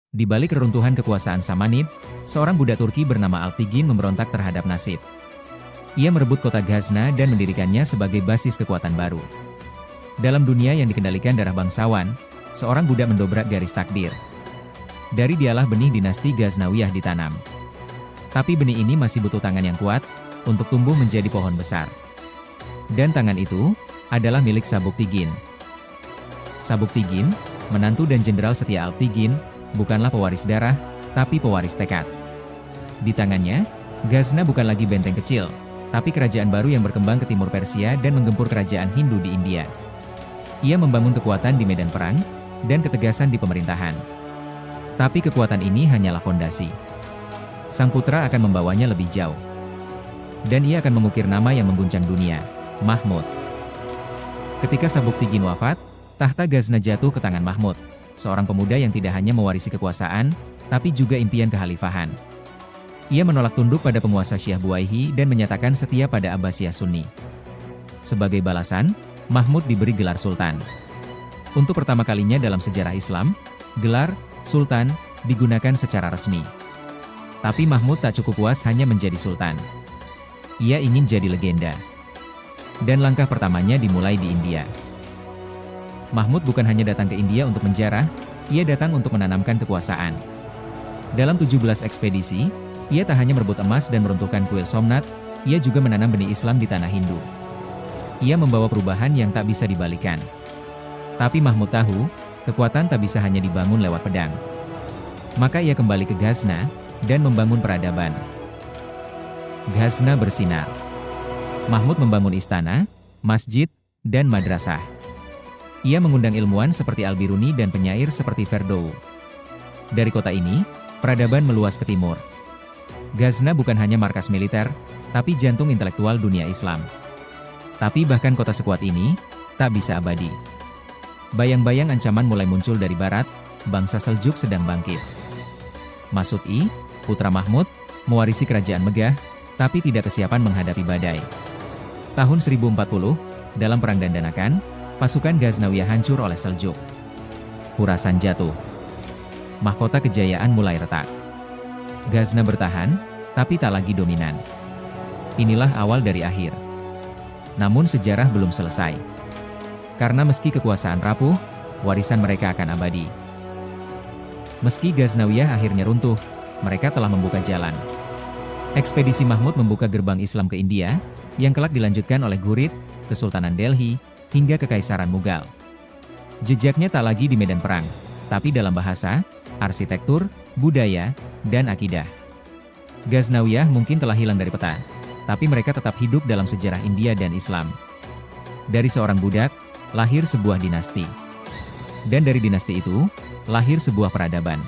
Di balik reruntuhan kekuasaan Samanid, seorang budak Turki bernama Alptigin memberontak terhadap nasib. Ia merebut kota Ghazna dan mendirikannya sebagai basis kekuatan baru. Dalam dunia yang dikendalikan darah bangsawan, seorang budak mendobrak garis takdir. Dari dialah benih dinasti Ghaznawiyah ditanam. Tapi benih ini masih butuh tangan yang kuat untuk tumbuh menjadi pohon besar. Dan tangan itu adalah milik Sabuktigin. Sabuktigin, menantu dan jenderal setia Alptigin, bukanlah pewaris darah, tapi pewaris tekad. Di tangannya, Ghazna bukan lagi benteng kecil, tapi kerajaan baru yang berkembang ke timur Persia dan menggempur kerajaan Hindu di India. Ia membangun kekuatan di medan perang, dan ketegasan di pemerintahan. Tapi kekuatan ini hanyalah fondasi. Sang putra akan membawanya lebih jauh. Dan ia akan mengukir nama yang mengguncang dunia, Mahmud. Ketika Sabuktigin wafat, tahta Ghazna jatuh ke tangan Mahmud, seorang pemuda yang tidak hanya mewarisi kekuasaan, tapi juga impian kekhalifahan. Ia menolak tunduk pada penguasa Syah Buaihi dan menyatakan setia pada Abbasiyah Sunni. Sebagai balasan, Mahmud diberi gelar Sultan. Untuk pertama kalinya dalam sejarah Islam, gelar Sultan digunakan secara resmi. Tapi Mahmud tak cukup puas hanya menjadi Sultan. Ia ingin jadi legenda. Dan langkah pertamanya dimulai di India. Mahmud bukan hanya datang ke India untuk menjarah, ia datang untuk menanamkan kekuasaan. Dalam 17 ekspedisi, ia tak hanya merebut emas dan meruntuhkan kuil Somnath, ia juga menanam benih Islam di tanah Hindu. Ia membawa perubahan yang tak bisa dibalikan. Tapi Mahmud tahu, kekuatan tak bisa hanya dibangun lewat pedang. Maka ia kembali ke Ghazna, dan membangun peradaban. Ghazna bersinar. Mahmud membangun istana, masjid, dan madrasah. Ia mengundang ilmuwan seperti Al-Biruni dan penyair seperti Ferdowsi. Dari kota ini, peradaban meluas ke timur. Ghazna bukan hanya markas militer, tapi jantung intelektual dunia Islam. Tapi bahkan kota sekuat ini, tak bisa abadi. Bayang-bayang ancaman mulai muncul dari barat, bangsa Seljuk sedang bangkit. Masud-i, putra Mahmud, mewarisi kerajaan megah, tapi tidak kesiapan menghadapi badai. Tahun 1040, dalam Perang Dandanakan, pasukan Ghaznawiyah hancur oleh Seljuk. Khurasan jatuh. Mahkota kejayaan mulai retak. Ghazna bertahan, tapi tak lagi dominan. Inilah awal dari akhir. Namun sejarah belum selesai. Karena meski kekuasaan rapuh, warisan mereka akan abadi. Meski Ghaznawiyah akhirnya runtuh, mereka telah membuka jalan. Ekspedisi Mahmud membuka gerbang Islam ke India, yang kelak dilanjutkan oleh Ghurid, Kesultanan Delhi, hingga Kekaisaran Mughal. Jejaknya tak lagi di medan perang, tapi dalam bahasa, arsitektur, budaya, dan akidah. Ghaznawiyah mungkin telah hilang dari peta, tapi mereka tetap hidup dalam sejarah India dan Islam. Dari seorang budak, lahir sebuah dinasti. Dan dari dinasti itu, lahir sebuah peradaban.